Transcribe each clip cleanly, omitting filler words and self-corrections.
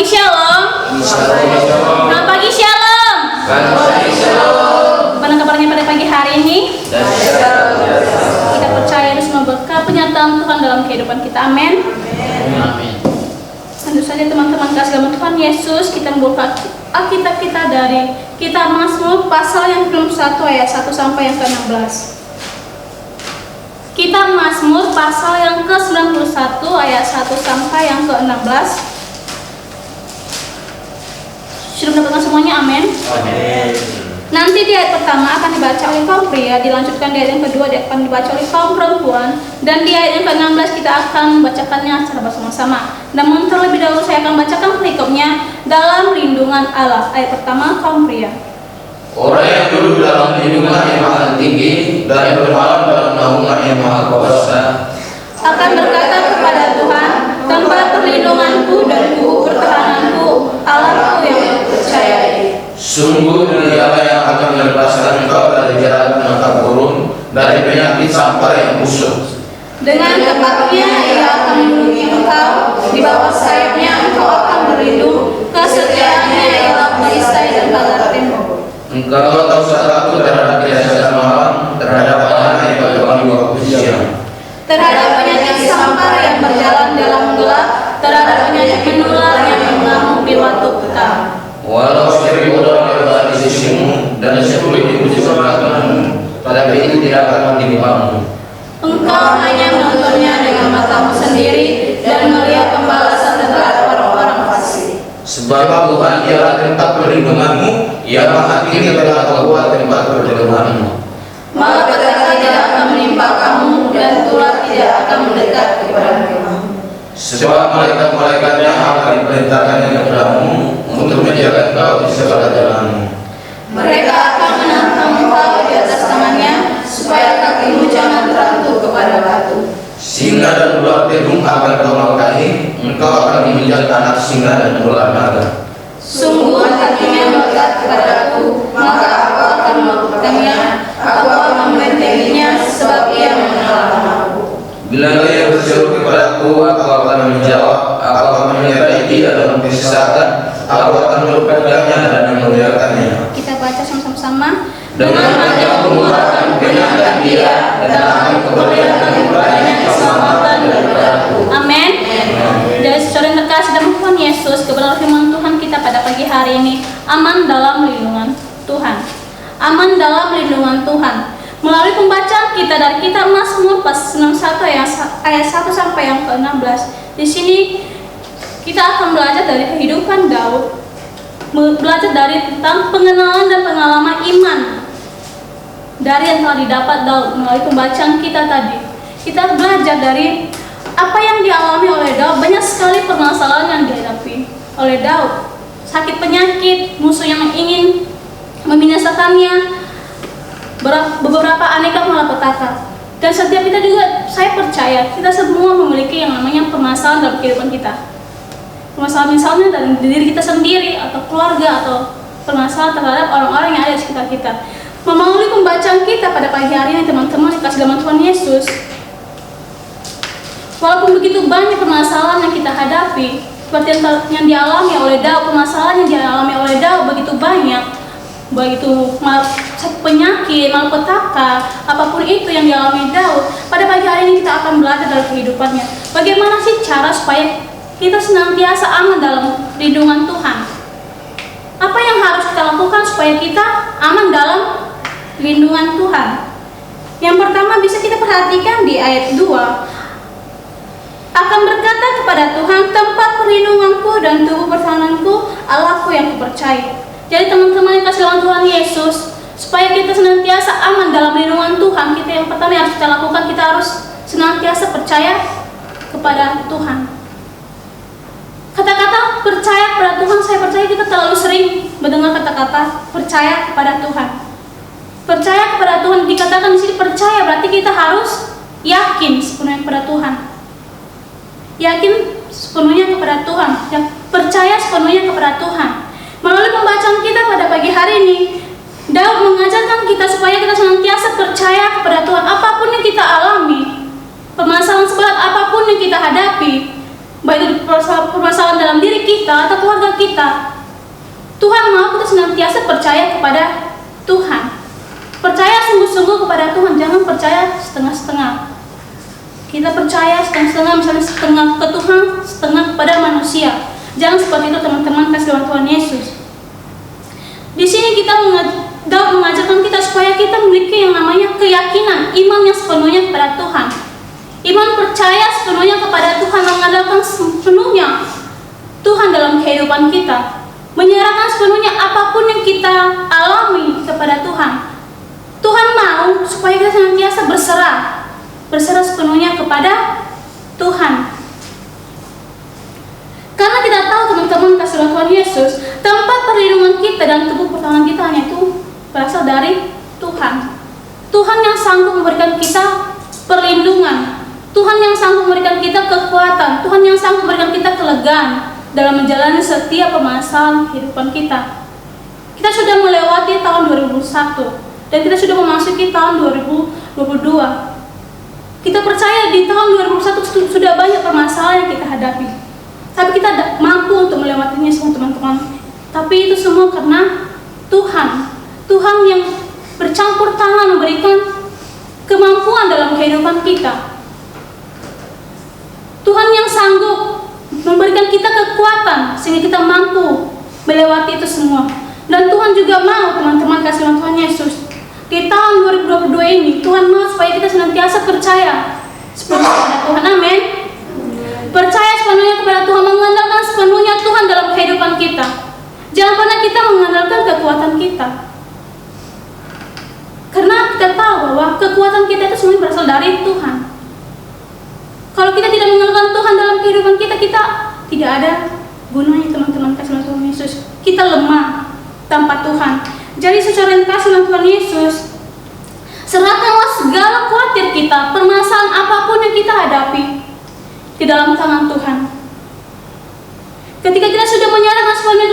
Shalom. Selamat pagi Shalom. Bagaimana kabarnya pada pagi hari ini? Kita percaya dan semua berkat penyertaan Tuhan dalam kehidupan kita. Amin. Tentu saja teman-teman kasih dalam Tuhan Yesus, kita membuka Alkitab kita dari Kitab Mazmur pasal yang ke-1 ayat 1 sampai yang ke-16. Kitab Mazmur pasal yang ke-91 ayat 1 sampai yang ke-16. Sudah mendapatkan semuanya, amin. Nanti di ayat pertama akan dibaca oleh kaum pria, dilanjutkan di ayat yang kedua akan dibaca oleh kaum perempuan, dan di ayat yang ke-16 kita akan membacakannya secara bersama-sama. Namun terlebih dahulu saya akan bacakan perikopnya dalam lindungan Allah. Ayat pertama, kaum pria. Orang yang duduk dalam lindungan yang maha tinggi dan bermalam dalam naungan yang maha kuasa akan berkata kepada Tuhan, tempat perlindunganku dan kubu pertahananku, Allahku yang percayai. Sungguh Dialah yang akan melepaskan engkau dari jerat menangkap burung, dari penyakit sampar yang busuk. Dengan tepatnya Ia akan melindungi engkau, di bawah sayapnya engkau akan berlindung, kesetiaannya ialah perisai dan pagar tembok. Engkau tak usah takut terhadap kejahat malam, terhadap panah yang berkembang di waktu siang, terhadap penyakit sampar yang berjalan dalam gelap, terhadap penyakit menular yang mengamuk di waktu petang. Walau 1000 orang berada di sisimu dan 10.000 di sebelahmu, tetapi itu tidak akan menimpamu. Engkau hanya menontonnya dengan matamu sendiri dan melihat pembalasan terhadap orang-orang fasik. Sebab Tuhan ialah tempat perlindunganmu, Ia maha tinggi dan maha kuat tempat perlindunganmu. Malapetaka tidak akan menimpa kamu dan tulah tidak akan mendekat kepada kamu. Sebab malaikat-malaikatnya akan diperintahkannya kepadamu untuk menjaga engkau di segala jalanmu. Mereka akan menantang engkau di atas tangannya, supaya kakimu jangan terantuk kepada batu. Singa dan ular telung akan kau makahi, engkau akan menginjak anak singa dan ular naga. Sungguh hatinya melekat kepadaku, maka aku akan melakukannya, aku akan membentenginya, sebab ia mengenal namaku. Bila ia berseru kepadaku, aku akan menjawab, aku akan menyertai dia dalam kesesakan, aku akan mempegangnya dan memuliakannya. Kita baca sama-sama. Dengan wajahku akan kenyangkan dia, dan akan kuperlihatkan kepadanya keselamatan daripadaku. Amin. Dari saudara yang terkasih dalam Tuhan Yesus, kebenaran firman Tuhan kita pada pagi hari ini, aman dalam lindungan Tuhan. Aman dalam lindungan Tuhan. Melalui pembacaan kita dari Kitab Mazmur pasal 61 ayat 1 sampai yang ke-16. Di sini kita akan belajar dari kehidupan Daud, belajar dari tentang pengenalan dan pengalaman iman dari yang telah didapat Daud melalui pembacaan kita tadi. Kita belajar dari apa yang dialami oleh Daud. Banyak sekali permasalahan yang dihadapi oleh Daud. Sakit penyakit, musuh yang ingin membinasakannya, beberapa aneka malapetaka. Dan setiap kita juga, saya percaya kita semua memiliki yang namanya permasalahan dalam kehidupan kita. Permasalahan misalnya dari diri kita sendiri atau keluarga, atau permasalahan terhadap orang-orang yang ada di sekitar kita. Melalui pembacaan kita pada pagi hari ini, teman-teman dikasih dalam Tuhan Yesus, walaupun begitu banyak permasalahan yang kita hadapi, seperti yang dialami oleh Daud, permasalahan yang dialami oleh Daud begitu banyak, baik itu penyakit, malapetaka, apapun itu yang dialami Daud. Pada pagi hari ini kita akan belajar dari kehidupannya. Bagaimana sih cara supaya kita senantiasa aman dalam lindungan Tuhan? Apa yang harus kita lakukan supaya kita aman dalam lindungan Tuhan? Yang pertama bisa kita perhatikan di ayat 2. Akan berkata kepada Tuhan, tempat perlindunganku dan tubuh pertahananku, Allahku yang kupercayai. Jadi teman-teman yang kasih dalam Tuhan Yesus, supaya kita senantiasa aman dalam lindungan Tuhan, kita yang pertama yang harus kita lakukan, kita harus senantiasa percaya kepada Tuhan. Kata-kata percaya kepada Tuhan, saya percaya kita terlalu sering mendengar kata-kata percaya kepada Tuhan. Percaya kepada Tuhan, dikatakan di sini percaya berarti kita harus yakin sepenuhnya kepada Tuhan. Yakin sepenuhnya kepada Tuhan, dan percaya sepenuhnya kepada Tuhan. Melalui pembacaan kita pada pagi hari ini, Daud mengajarkan kita supaya kita senantiasa percaya kepada Tuhan. Apapun yang kita alami, permasalahan seberat apapun yang kita hadapi, baik itu permasalahan dalam diri kita kita atau keluarga kita, Tuhan mau kita senantiasa percaya kepada Tuhan. Percaya sungguh-sungguh kepada Tuhan, jangan percaya setengah-setengah. Kita percaya setengah-setengah, misalnya setengah ke Tuhan, setengah kepada manusia. Jangan seperti itu teman-teman, kasih Tuhan Yesus. Di sini kita Daud mengajarkan kita supaya kita memiliki yang namanya keyakinan, iman yang sepenuhnya kepada Tuhan. Iman percaya sepenuhnya kepada Tuhan, mengandalkan sepenuhnya Tuhan dalam kehidupan kita. Menyerahkan sepenuhnya apapun yang kita alami kepada Tuhan. Tuhan mau supaya kita senantiasa berserah sepenuhnya kepada Tuhan. Karena kita tahu teman-teman kasih Tuhan Yesus, tempat perlindungan kita dan tubuh pertahanan kita hanya itu berasal dari Tuhan. Tuhan yang sanggup memberikan kita perlindungan, Tuhan yang sanggup memberikan kita kekuatan, Tuhan yang sanggup memberikan kita kelegaan dalam menjalani setiap permasalahan kehidupan kita. Kita sudah melewati tahun 2001 dan kita sudah memasuki tahun 2022. Kita percaya di tahun 2021 sudah banyak permasalahan yang kita hadapi, tapi kita tidak mampu untuk melewatinya semua teman-teman. Tapi itu semua karena Tuhan yang bercampur tangan memberikan kemampuan dalam kehidupan kita. Tuhan yang sanggup memberikan kita kekuatan sehingga kita mampu melewati itu semua. Dan Tuhan juga mau teman-teman kasih Tuhan Yesus, di tahun 2022 ini Tuhan mau supaya kita senantiasa percaya sepenuhnya kepada Tuhan. Amin. Percaya sepenuhnya kepada Tuhan, mengandalkan sepenuhnya Tuhan dalam kehidupan kita. Jangan pernah kita mengandalkan kekuatan kita, karena kita tahu bahwa kekuatan kita itu semua berasal dari Tuhan. Kalau kita tidak mengandalkan Tuhan dalam kehidupan kita, kita tidak ada gunanya teman-teman kasih Tuhan Yesus. Kita lemah tanpa Tuhan. Jadi secara kasih Tuhan Yesus, serahkanlah segala khawatir kita, permasalahan apapun yang kita hadapi di dalam tangan Tuhan. Ketika kita sudah menyerahkan semuanya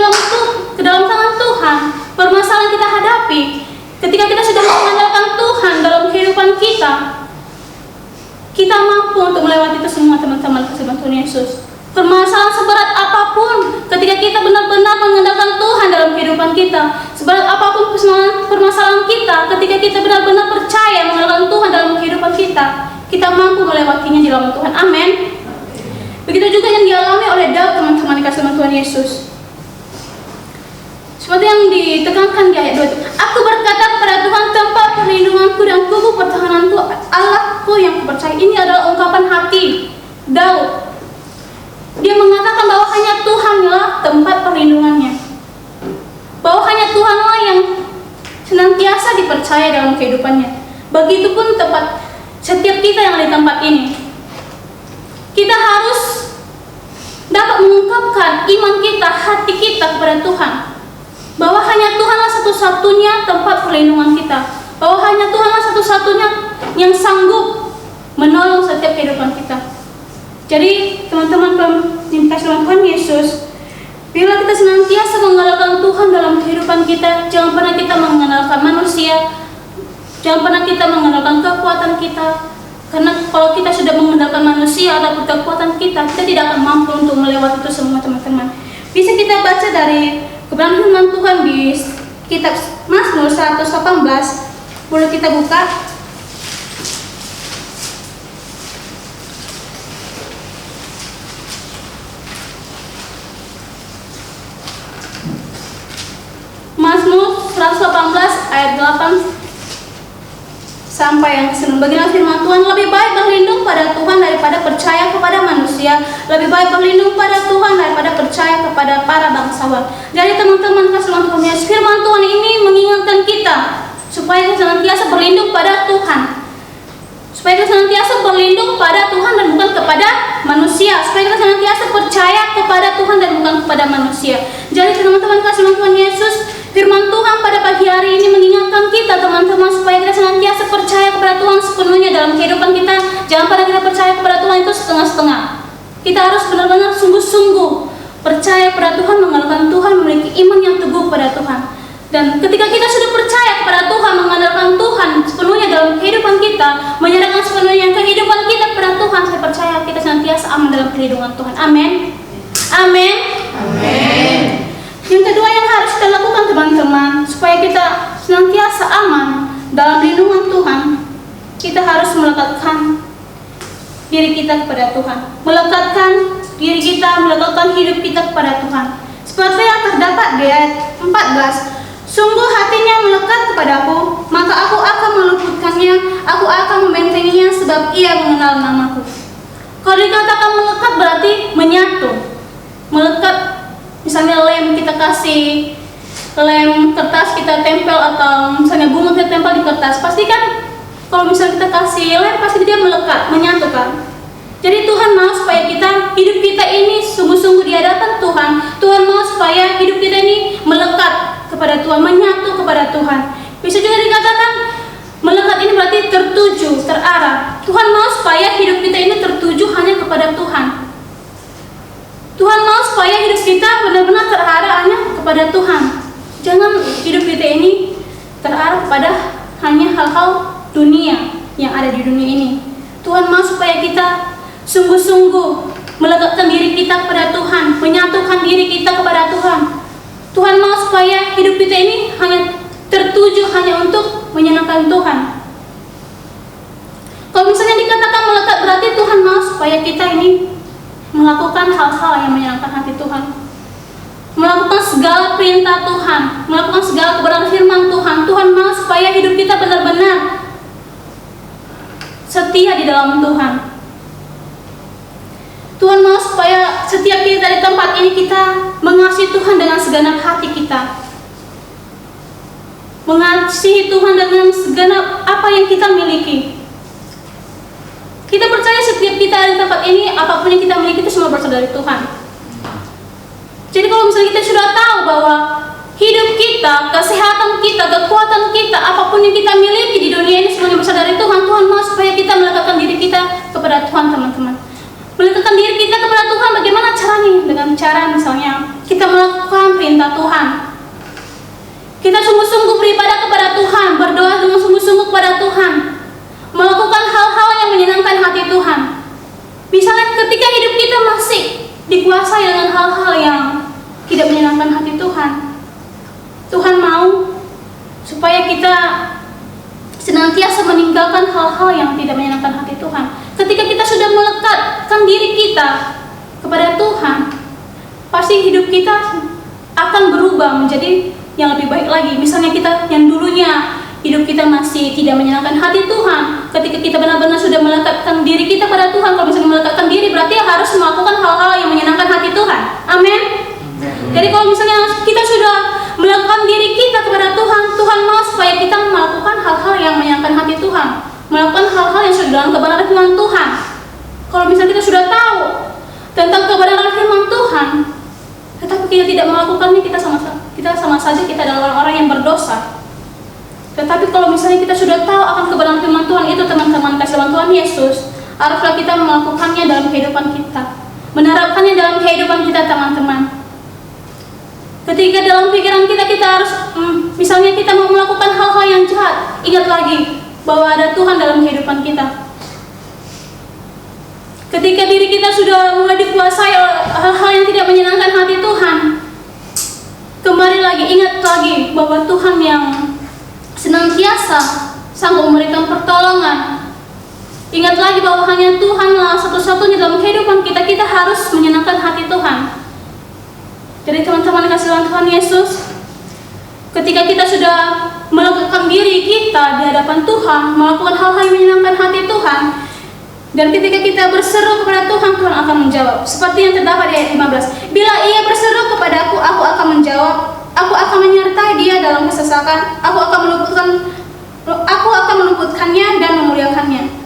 ke dalam tangan Tuhan, permasalahan kita hadapi, ketika kita sudah mengandalkan Tuhan dalam kehidupan kita, kita mampu untuk melewati itu semua teman-teman kasih Tuhan Yesus. Permasalahan seberat apapun, ketika kita benar-benar mengandalkan Tuhan dalam kehidupan kita, seberat apapun permasalahan kita, ketika kita benar-benar percaya mengandalkan Tuhan dalam kehidupan kita, kita mampu melewatinya di dalam Tuhan. Amin. Begitu juga yang dialami oleh Daud teman-teman dikasih Tuhan Yesus. Seperti yang ditekankan di ayat 2 itu, aku berkata kepada Tuhan, tempat perlindunganku dan tubuh pertahananku, Allahku yang kupercaya. Ini adalah ungkapan hati Daud. Dia mengatakan bahwa hanya Tuhanlah tempat perlindungannya, bahwa hanya Tuhanlah yang senantiasa dipercaya dalam kehidupannya. Begitupun tempat setiap kita yang ada di tempat ini. Kita harus dapat mengungkapkan iman kita, hati kita kepada Tuhan, bahwa hanya Tuhanlah satu-satunya tempat perlindungan kita, bahwa hanya Tuhanlah satu-satunya yang sanggup menolong setiap kehidupan kita. Jadi teman-teman yang dikasihi Tuhan Yesus, bila kita senantiasa mengandalkan Tuhan dalam kehidupan kita, jangan pernah kita mengandalkan manusia, jangan pernah kita mengandalkan kekuatan kita. Karena kalau kita sudah mengandalkan manusia atau kekuatan kita tidak akan mampu untuk melewati itu semua teman-teman. Bisa kita baca dari kebenaran firman Tuhan di kitab Mazmur 118. Boleh kita buka? Mazmur 118 ayat 8 sampai yang ke-9. Beginilah firman Tuhan, lebih baik berlindung pada Tuhan daripada percaya kepada manusia, lebih baik berlindung pada Tuhan daripada percaya kepada para bangsawan. Jadi teman-teman kasih Tuhan Yesus, firman Tuhan ini mengingatkan kita supaya kita senantiasa berlindung pada Tuhan, supaya kita senantiasa berlindung pada Tuhan dan bukan kepada manusia, supaya kita senantiasa percaya kepada Tuhan dan bukan kepada manusia. Jadi teman-teman kasih Tuhan Yesus, firman Tuhan pada pagi hari ini mengingatkan kita teman-teman supaya kita senantiasa percaya kepada Tuhan sepenuhnya dalam kehidupan kita. Jangan pada kita percaya kepada Tuhan itu setengah-setengah. Kita harus benar-benar sungguh-sungguh percaya kepada Tuhan, mengandalkan Tuhan, memiliki iman yang teguh pada Tuhan. Dan ketika kita sudah percaya kepada Tuhan, mengandalkan Tuhan sepenuhnya dalam kehidupan kita, menyerahkan sepenuhnya kehidupan kita kepada Tuhan, saya percaya kita senantiasa aman dalam perlindungan Tuhan. Amin. Amin. Amin. Yang kedua yang harus kita lakukan teman-teman, supaya kita senantiasa aman dalam lindungan Tuhan, kita harus melekatkan diri kita kepada Tuhan, melekatkan diri kita, melekatkan hidup kita kepada Tuhan. Seperti yang terdapat di ayat 14, sungguh hatinya melekat kepadaku, maka aku akan meluputkannya, aku akan membentenginya sebab ia mengenal namaku. Kalau dikatakan melekat berarti menyatu. Melekat, misalnya lem kita kasih lem kertas kita tempel, atau misalnya bunga kita tempel di kertas, pasti kan kalau misalnya kita kasih lem pasti dia melekat, menyatu kan. Jadi Tuhan mau supaya hidup kita ini sungguh-sungguh di hadapan Tuhan. Tuhan mau supaya hidup kita ini melekat kepada Tuhan, menyatu kepada Tuhan. Bisa juga dikatakan melekat ini berarti tertuju, terarah. Tuhan mau supaya hidup kita ini tertuju hanya kepada Tuhan. Tuhan mau supaya hidup kita benar-benar terarah hanya kepada Tuhan. Jangan hidup kita ini terarah pada hanya hal-hal dunia yang ada di dunia ini. Tuhan mau supaya kita sungguh-sungguh melekatkan diri kita kepada Tuhan, menyatukan diri kita kepada Tuhan. Tuhan mau supaya hidup kita ini hanya tertuju hanya untuk menyenangkan Tuhan. Kalau misalnya dikatakan melekat berarti Tuhan mau supaya kita ini melakukan hal-hal yang menyenangkan hati Tuhan, melakukan segala perintah Tuhan, melakukan segala kebenaran firman Tuhan. Tuhan mau supaya hidup kita benar-benar setia di dalam Tuhan. Tuhan mau supaya setiap kita di tempat ini kita mengasihi Tuhan dengan segenap hati kita, mengasihi Tuhan dengan segenap apa yang kita miliki. Kita percaya setiap kita di tempat ini, apapun yang kita miliki itu semua berasal dari Tuhan. Jadi kalau misalnya kita sudah tahu bahwa hidup kita, kesehatan kita, kekuatan kita, apapun yang kita miliki di dunia ini semuanya berasal dari Tuhan. Tuhan mau supaya kita melekatkan diri kita kepada Tuhan, teman-teman. Melekatkan diri kita kepada Tuhan bagaimana caranya? Dengan cara misalnya kita melakukan perintah Tuhan. Kita sungguh-sungguh beribadah kepada Tuhan, berdoa dengan sungguh-sungguh kepada Tuhan, melakukan hal-hal yang menyenangkan hati Tuhan. Misalnya ketika hidup kita masih dikuasai dengan hal-hal yang tidak menyenangkan hati Tuhan, Tuhan mau supaya kita senantiasa meninggalkan hal-hal yang tidak menyenangkan hati Tuhan. Ketika kita sudah melekatkan diri kita kepada Tuhan, pasti hidup kita akan berubah menjadi yang lebih baik lagi. Misalnya kita yang dulunya hidup kita masih tidak menyenangkan hati Tuhan, ketika kita benar-benar sudah melekatkan diri kita pada Tuhan. Kalau misalnya melekatkan diri berarti harus melakukan hal-hal yang menyenangkan hati Tuhan. Amin. Jadi kalau misalnya kita sudah melakukan diri kita kepada Tuhan, Tuhan mau supaya kita melakukan hal-hal yang menyenangkan hati Tuhan, melakukan hal-hal yang sudah dalam kebenaran firman Tuhan. Kalau misalnya kita sudah tahu tentang kebenaran firman Tuhan, tetapi kita tidak melakukannya, kita sama saja kita adalah orang-orang yang berdosa. Tetapi kalau misalnya kita sudah tahu akan kebenaran firman Tuhan itu, teman-teman kasih Tuhan Yesus, haruslah kita melakukannya dalam kehidupan kita, menerapkannya dalam kehidupan kita, teman-teman. Ketika dalam pikiran kita harus misalnya kita mau melakukan hal-hal yang jahat, ingat lagi bahwa ada Tuhan dalam kehidupan kita. Ketika diri kita sudah mulai dikuasai oleh hal-hal yang tidak menyenangkan hati Tuhan, kembali lagi, ingat lagi bahwa Tuhan yang senantiasa sanggup memberikan pertolongan. Ingat lagi bahwa hanya Tuhanlah satu-satunya dalam kehidupan kita. Kita harus menyenangkan hati Tuhan. Jadi teman-teman kasih Tuhan Yesus, ketika kita sudah melakukan diri kita di hadapan Tuhan, melakukan hal-hal yang menyenangkan hati Tuhan, dan ketika kita berseru kepada Tuhan, Tuhan akan menjawab. Seperti yang terdapat di ayat 15, bila ia berseru kepadaku, aku akan menjawab, aku akan menyertai dia dalam kesesakan, aku akan meluputkannya dan memuliakannya.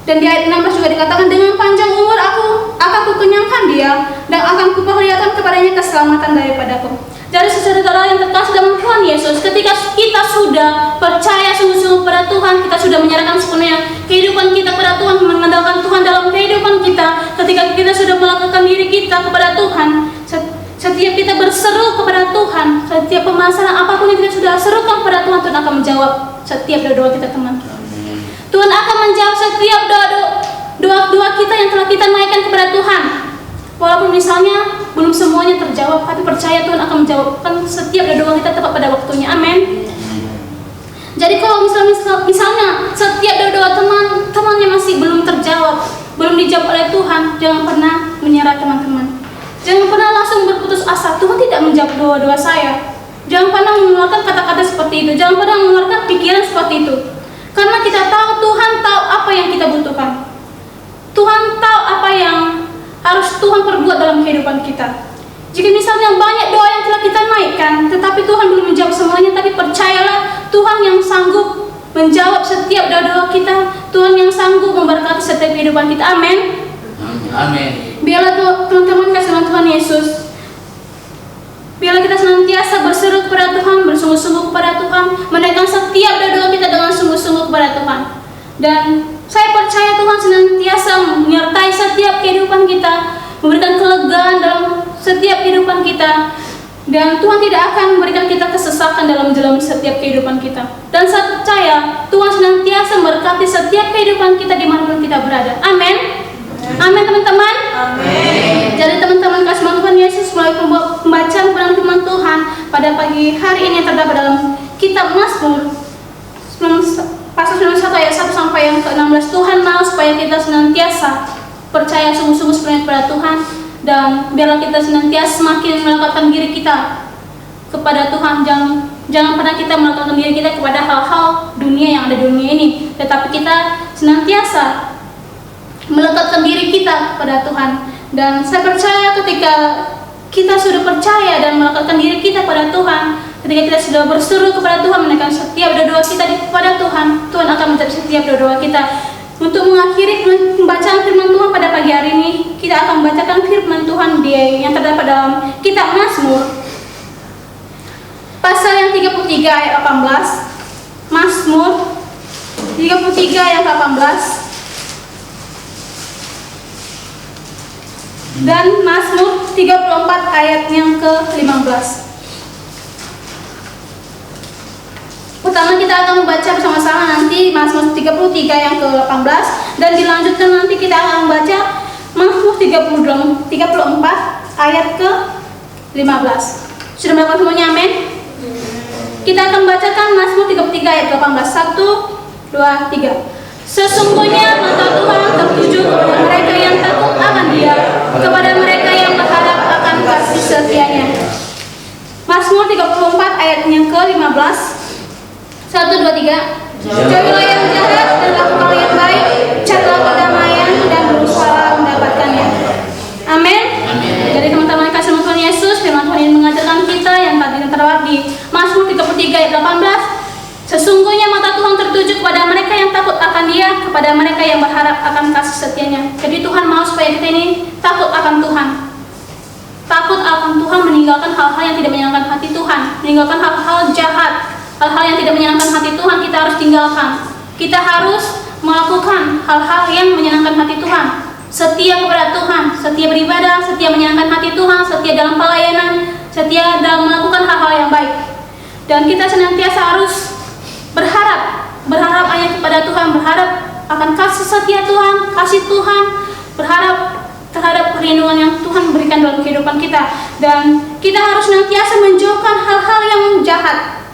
Dan di ayat 16 juga dikatakan, dengan panjang umur akan kukenyangkan dia, dan akan kuperlihatkan kepadanya keselamatan daripadaku. Jadi saudara-saudara yang terkasih dalam Tuhan Yesus, ketika kita sudah percaya sungguh-sungguh kepada Tuhan, kita sudah menyerahkan sepenuhnya kehidupan kita kepada Tuhan, mengandalkan Tuhan dalam kehidupan kita, ketika kita sudah melakukan diri kita kepada Tuhan, setiap kita berseru kepada Tuhan, setiap permasalahan apapun yang kita sudah serukan kepada Tuhan, Tuhan akan menjawab setiap doa kita, teman. Tuhan akan menjawab setiap doa kita yang telah kita naikkan kepada Tuhan. Walaupun misalnya belum semuanya terjawab, tapi percaya Tuhan akan menjawabkan setiap doa kita tepat pada waktunya. Amin. Jadi kalau misalnya setiap doa temannya masih belum terjawab, belum dijawab oleh Tuhan, jangan pernah menyerah teman-teman. Jangan pernah langsung berputus asa. Tuhan tidak menjawab doa-doa saya. Jangan pernah mengeluarkan kata-kata seperti itu. Jangan pernah mengeluarkan pikiran seperti itu. Karena kita tahu Tuhan tahu apa yang kita butuhkan. Tuhan tahu apa yang harus Tuhan perbuat dalam kehidupan kita. Jika misalnya banyak doa yang telah kita naikkan, tetapi Tuhan belum menjawab semuanya, tapi percayalah Tuhan yang sanggup menjawab setiap doa-doa kita. Tuhan yang sanggup memberkati setiap kehidupan kita. Amin. Amin. Biarlah teman-teman kasih Tuhan Yesus, biarlah kita senantiasa berseru kepada Tuhan, bersungguh-sungguh kepada Tuhan, menaikkan setiap doa kita dengan sungguh-sungguh kepada Tuhan. Dan saya percaya Tuhan senantiasa menyertai setiap kehidupan kita, memberikan kelegaan dalam setiap kehidupan kita, dan Tuhan tidak akan memberikan kita kesesakan dalam menjalani setiap kehidupan kita. Dan saya percaya Tuhan senantiasa memberkati setiap kehidupan kita dimanapun kita berada. Amin. Amin teman-teman. Amin. Jadi teman-teman kasih Tuhan Yesus, melalui pembacaan firman Tuhan pada pagi hari ini yang terdapat dalam kitab Mazmur pasal 91 ayat 1 sampai yang ke-16. Tuhan mau supaya kita senantiasa percaya sungguh-sungguh sepenuhnya kepada Tuhan, dan biarlah kita senantiasa semakin melekatkan diri kita kepada Tuhan. Jangan pernah kita melekatkan diri kita kepada hal-hal dunia yang ada di dunia ini, tetapi kita senantiasa melekatkan diri kita kepada Tuhan. Dan saya percaya ketika kita sudah percaya dan melekatkan diri kita kepada Tuhan, ketika kita sudah berseru kepada Tuhan, menaikkan setiap doa kita kepada Tuhan, Tuhan akan menjawab setiap doa kita. Untuk mengakhiri pembacaan firman Tuhan pada pagi hari ini, kita akan membacakan firman Tuhan yang terdapat dalam kitab Mazmur pasal yang 33 ayat 18. Mazmur 33 ayat 18 dan Mazmur 34 ayat yang ke-15. Pertama kita akan membaca bersama-sama nanti Mazmur 33 yang ke-18, dan dilanjutkan nanti kita akan membaca Mazmur 34 ayat ke-15. Sudah melakukan semuanya? Amin. Kita akan membacakan Mazmur 33 ayat ke-18. 1, 2, 3. Sesungguhnya mata Tuhan tertuju kepada mereka yang takut akan Dia, kepada mereka yang berharap akan kasih setianya. Mazmur 34 ayat yang ke-15. 1, 2, 3. Jauhilah yang jahat dan lakukanlah yang baik, carilah kedamaian dan berusaha mendapatkannya. Amin. Jadi teman-teman kasih Tuhan Yesus, firman Tuhan ini mengajarkan kita yang tadi terdapat di Mazmur 33 ayat 18. Sesungguhnya mata Tuhan tertuju kepada mereka yang takut akan Dia, kepada mereka yang berharap akan kasih setianya. Jadi Tuhan mau supaya kita ini takut akan Tuhan. Takut akan Tuhan, meninggalkan hal-hal yang tidak menyenangkan hati Tuhan, meninggalkan hal-hal jahat, hal-hal yang tidak menyenangkan hati Tuhan kita harus tinggalkan. Kita harus melakukan hal-hal yang menyenangkan hati Tuhan. Setia kepada Tuhan, setia beribadah, setia menyenangkan hati Tuhan, setia dalam pelayanan, setia dalam melakukan hal-hal yang baik. Dan kita senantiasa harus berharap hanya kepada Tuhan, berharap akan kasih setia Tuhan, kasih Tuhan, berharap terhadap perlindungan yang Tuhan berikan dalam kehidupan kita. Dan kita harus senantiasa menjauhkan hal-hal yang jahat.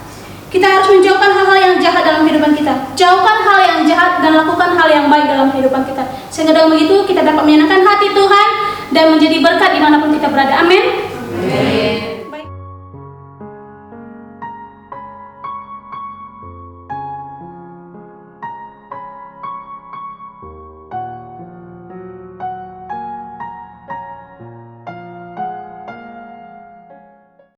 Kita harus menjauhkan hal-hal yang jahat dalam kehidupan kita. Jauhkan hal yang jahat dan lakukan hal yang baik dalam kehidupan kita. Sehingga dengan begitu kita dapat menyenangkan hati Tuhan dan menjadi berkat dimanapun kita berada. Amin. Amin.